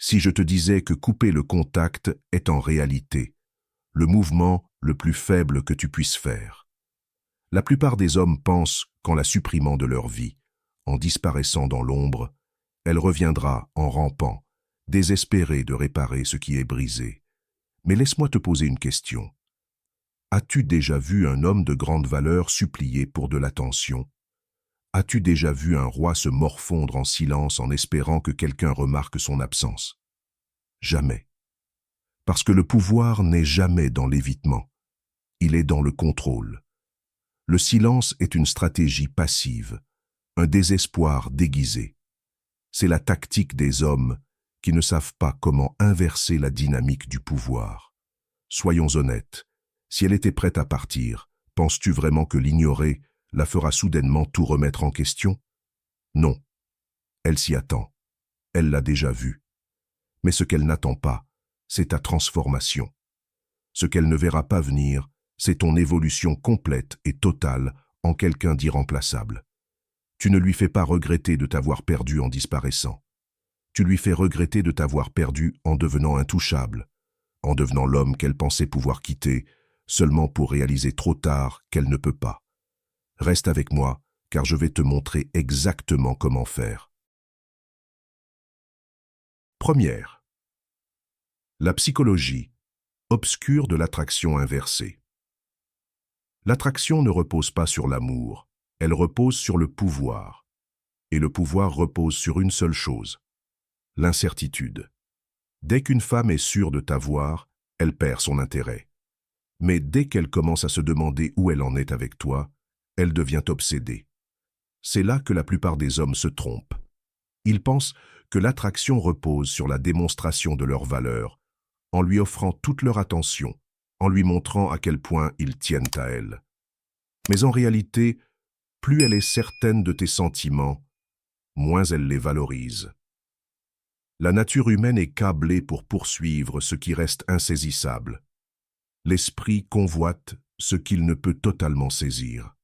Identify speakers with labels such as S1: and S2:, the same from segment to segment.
S1: Si je te disais que couper le contact est en réalité le mouvement le plus faible que tu puisses faire. La plupart des hommes pensent qu'en la supprimant de leur vie, en disparaissant dans l'ombre, elle reviendra en rampant, désespérée de réparer ce qui est brisé. Mais laisse-moi te poser une question. As-tu déjà vu un homme de grande valeur supplier pour de l'attention? As-tu déjà vu un roi se morfondre en silence en espérant que quelqu'un remarque son absence? Jamais. Parce que le pouvoir n'est jamais dans l'évitement. Il est dans le contrôle. Le silence est une stratégie passive, un désespoir déguisé. C'est la tactique des hommes qui ne savent pas comment inverser la dynamique du pouvoir. Soyons honnêtes, si elle était prête à partir, penses-tu vraiment que l'ignorer la fera soudainement tout remettre en question? Non. Elle s'y attend. Elle l'a déjà vu. Mais ce qu'elle n'attend pas, c'est ta transformation. Ce qu'elle ne verra pas venir, c'est ton évolution complète et totale en quelqu'un d'irremplaçable. Tu ne lui fais pas regretter de t'avoir perdu en disparaissant. Tu lui fais regretter de t'avoir perdu en devenant intouchable, en devenant l'homme qu'elle pensait pouvoir quitter, seulement pour réaliser trop tard qu'elle ne peut pas. Reste avec moi, car je vais te montrer exactement comment faire. Première. La psychologie obscure de l'attraction inversée. L'attraction ne repose pas sur l'amour, elle repose sur le pouvoir. Et le pouvoir repose sur une seule chose, l'incertitude. Dès qu'une femme est sûre de t'avoir, elle perd son intérêt. Mais dès qu'elle commence à se demander où elle en est avec toi, elle devient obsédée. C'est là que la plupart des hommes se trompent. Ils pensent que l'attraction repose sur la démonstration de leur valeur, en lui offrant toute leur attention, en lui montrant à quel point ils tiennent à elle. Mais en réalité, plus elle est certaine de tes sentiments, moins elle les valorise. La nature humaine est câblée pour poursuivre ce qui reste insaisissable. L'esprit convoite ce qu'il ne peut totalement saisir.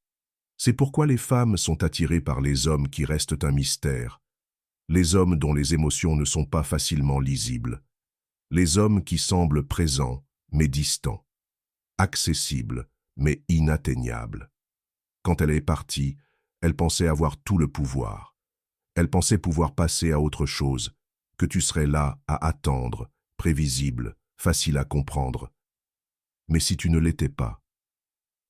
S1: C'est pourquoi les femmes sont attirées par les hommes qui restent un mystère, les hommes dont les émotions ne sont pas facilement lisibles, les hommes qui semblent présents mais distants, accessibles mais inatteignables. Quand elle est partie, elle pensait avoir tout le pouvoir. Elle pensait pouvoir passer à autre chose, que tu serais là à attendre, prévisible, facile à comprendre. Mais si tu ne l'étais pas,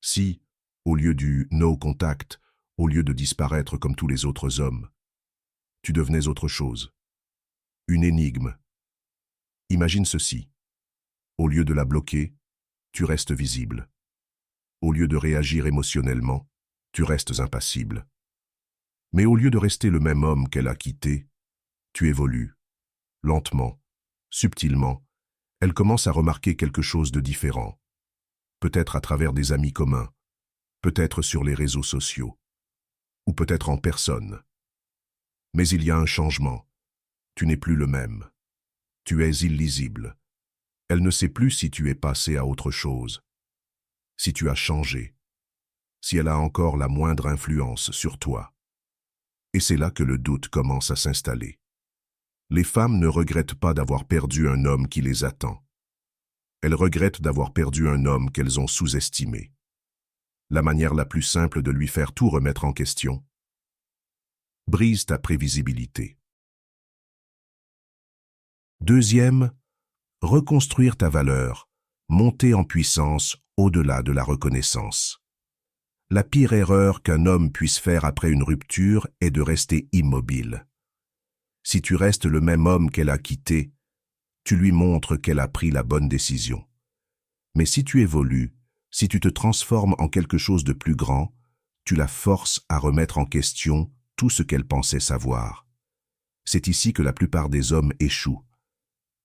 S1: si, au lieu du no contact, au lieu de disparaître comme tous les autres hommes, tu devenais autre chose, une énigme. Imagine ceci. Au lieu de la bloquer, tu restes visible. Au lieu de réagir émotionnellement, tu restes impassible. Mais au lieu de rester le même homme qu'elle a quitté, tu évolues. Lentement, subtilement, elle commence à remarquer quelque chose de différent. Peut-être à travers des amis communs, peut-être sur les réseaux sociaux, ou peut-être en personne. Mais il y a un changement. Tu n'es plus le même. Tu es illisible. Elle ne sait plus si tu es passé à autre chose, si tu as changé, si elle a encore la moindre influence sur toi. Et c'est là que le doute commence à s'installer. Les femmes ne regrettent pas d'avoir perdu un homme qui les attend. Elles regrettent d'avoir perdu un homme qu'elles ont sous-estimé. La manière la plus simple de lui faire tout remettre en question: brise ta prévisibilité. Deuxième, reconstruire ta valeur, monter en puissance au-delà de la reconnaissance. La pire erreur qu'un homme puisse faire après une rupture est de rester immobile. Si tu restes le même homme qu'elle a quitté, tu lui montres qu'elle a pris la bonne décision. Mais si tu évolues, si tu te transformes en quelque chose de plus grand, tu la forces à remettre en question tout ce qu'elle pensait savoir. C'est ici que la plupart des hommes échouent.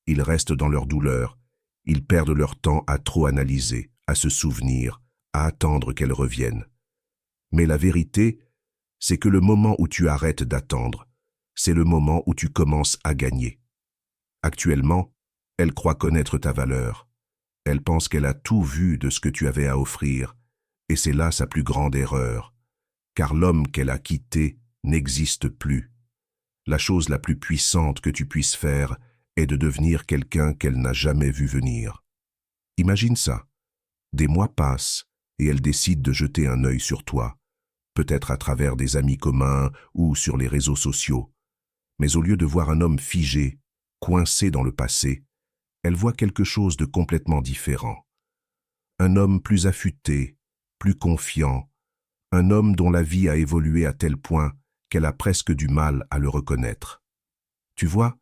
S1: Ils restent dans leur douleur, ils perdent leur temps à trop analyser, à se souvenir, à attendre qu'elle revienne. Mais la vérité, c'est que le moment où tu arrêtes d'attendre, c'est le moment où tu commences à gagner. Actuellement, elle croit connaître ta valeur. Elle pense qu'elle a tout vu de ce que tu avais à offrir, et c'est là sa plus grande erreur, car l'homme qu'elle a quitté n'existe plus. La chose la plus puissante que tu puisses faire est de devenir quelqu'un qu'elle n'a jamais vu venir. Imagine ça. Des mois passent et elle décide de jeter un œil sur toi, peut-être à travers des amis communs ou sur les réseaux sociaux. Mais au lieu de voir un homme figé, coincé dans le passé, elle voit quelque chose de complètement différent. Un homme plus affûté, plus confiant, un homme dont la vie a évolué à tel point qu'elle a presque du mal à le reconnaître. Tu vois,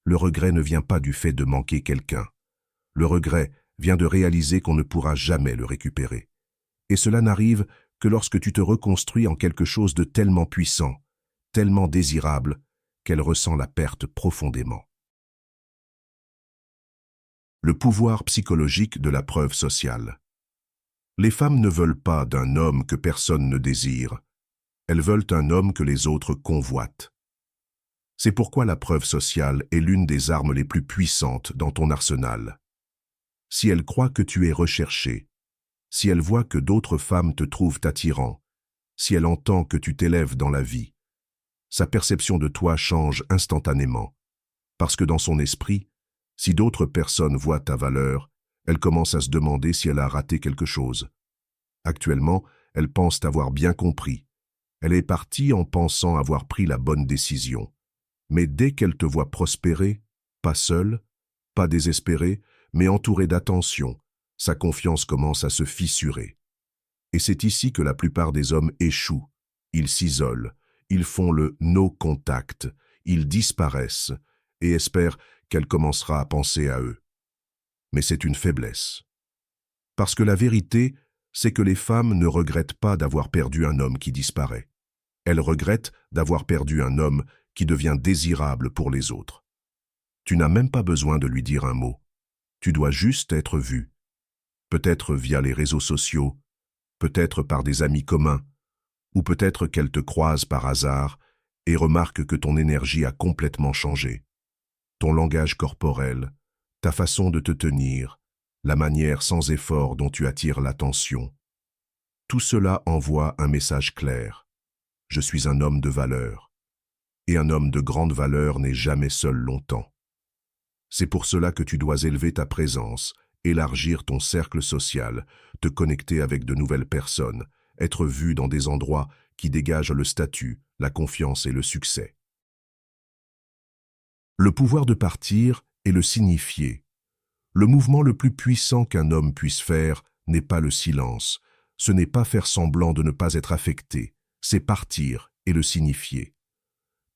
S1: le regret ne vient pas du fait de manquer quelqu'un. Le regret vient de réaliser qu'on ne pourra jamais le récupérer. Et cela n'arrive que lorsque tu te reconstruis en quelque chose de tellement puissant, tellement désirable, qu'elle ressent la perte profondément. Le pouvoir psychologique de la preuve sociale. Les femmes ne veulent pas d'un homme que personne ne désire. Elles veulent un homme que les autres convoitent. C'est pourquoi la preuve sociale est l'une des armes les plus puissantes dans ton arsenal. Si elle croit que tu es recherché, si elle voit que d'autres femmes te trouvent attirant, si elle entend que tu t'élèves dans la vie, sa perception de toi change instantanément, parce que dans son esprit, si d'autres personnes voient ta valeur, elle commence à se demander si elle a raté quelque chose. Actuellement, elle pense t'avoir bien compris. Elle est partie en pensant avoir pris la bonne décision. Mais dès qu'elle te voit prospérer, pas seule, pas désespérée, mais entourée d'attention, sa confiance commence à se fissurer. Et c'est ici que la plupart des hommes échouent. Ils s'isolent, ils font le no contact, ils disparaissent et espèrent qu'elle commencera à penser à eux. Mais c'est une faiblesse. Parce que la vérité, c'est que les femmes ne regrettent pas d'avoir perdu un homme qui disparaît. Elles regrettent d'avoir perdu un homme qui devient désirable pour les autres. Tu n'as même pas besoin de lui dire un mot. Tu dois juste être vu. Peut-être via les réseaux sociaux, peut-être par des amis communs, ou peut-être qu'elle te croise par hasard et remarque que ton énergie a complètement changé. Ton langage corporel, ta façon de te tenir, la manière sans effort dont tu attires l'attention. Tout cela envoie un message clair. Je suis un homme de valeur. Et un homme de grande valeur n'est jamais seul longtemps. C'est pour cela que tu dois élever ta présence, élargir ton cercle social, te connecter avec de nouvelles personnes, être vu dans des endroits qui dégagent le statut, la confiance et le succès. Le pouvoir de partir est le signifier. Le mouvement le plus puissant qu'un homme puisse faire n'est pas le silence, ce n'est pas faire semblant de ne pas être affecté, c'est partir et le signifier.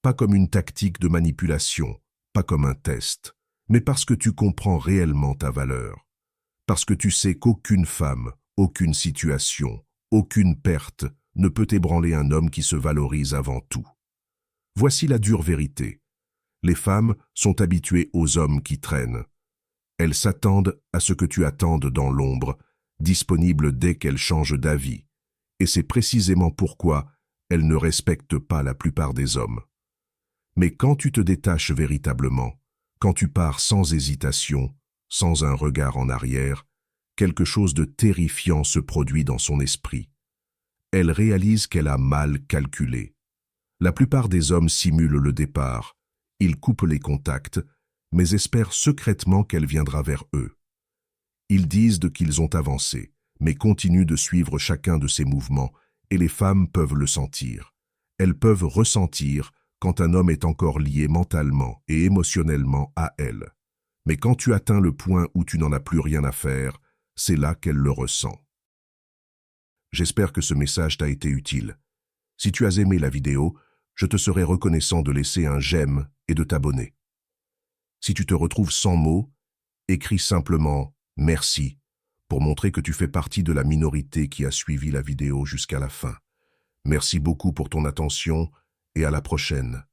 S1: Pas comme une tactique de manipulation, pas comme un test, mais parce que tu comprends réellement ta valeur. Parce que tu sais qu'aucune femme, aucune situation, aucune perte ne peut ébranler un homme qui se valorise avant tout. Voici la dure vérité. Les femmes sont habituées aux hommes qui traînent. Elles s'attendent à ce que tu attendes dans l'ombre, disponible dès qu'elles changent d'avis. Et c'est précisément pourquoi elles ne respectent pas la plupart des hommes. Mais quand tu te détaches véritablement, quand tu pars sans hésitation, sans un regard en arrière, quelque chose de terrifiant se produit dans son esprit. Elle réalise qu'elle a mal calculé. La plupart des hommes simulent le départ. Ils coupent les contacts, mais espèrent secrètement qu'elle viendra vers eux. Ils disent qu'ils ont avancé, mais continuent de suivre chacun de ses mouvements, et les femmes peuvent le sentir. Elles peuvent ressentir quand un homme est encore lié mentalement et émotionnellement à elle. Mais quand tu atteins le point où tu n'en as plus rien à faire, c'est là qu'elle le ressent. J'espère que ce message t'a été utile. Si tu as aimé la vidéo, je te serai reconnaissant de laisser un j'aime et de t'abonner. Si tu te retrouves sans mots, écris simplement « Merci » pour montrer que tu fais partie de la minorité qui a suivi la vidéo jusqu'à la fin. Merci beaucoup pour ton attention et à la prochaine.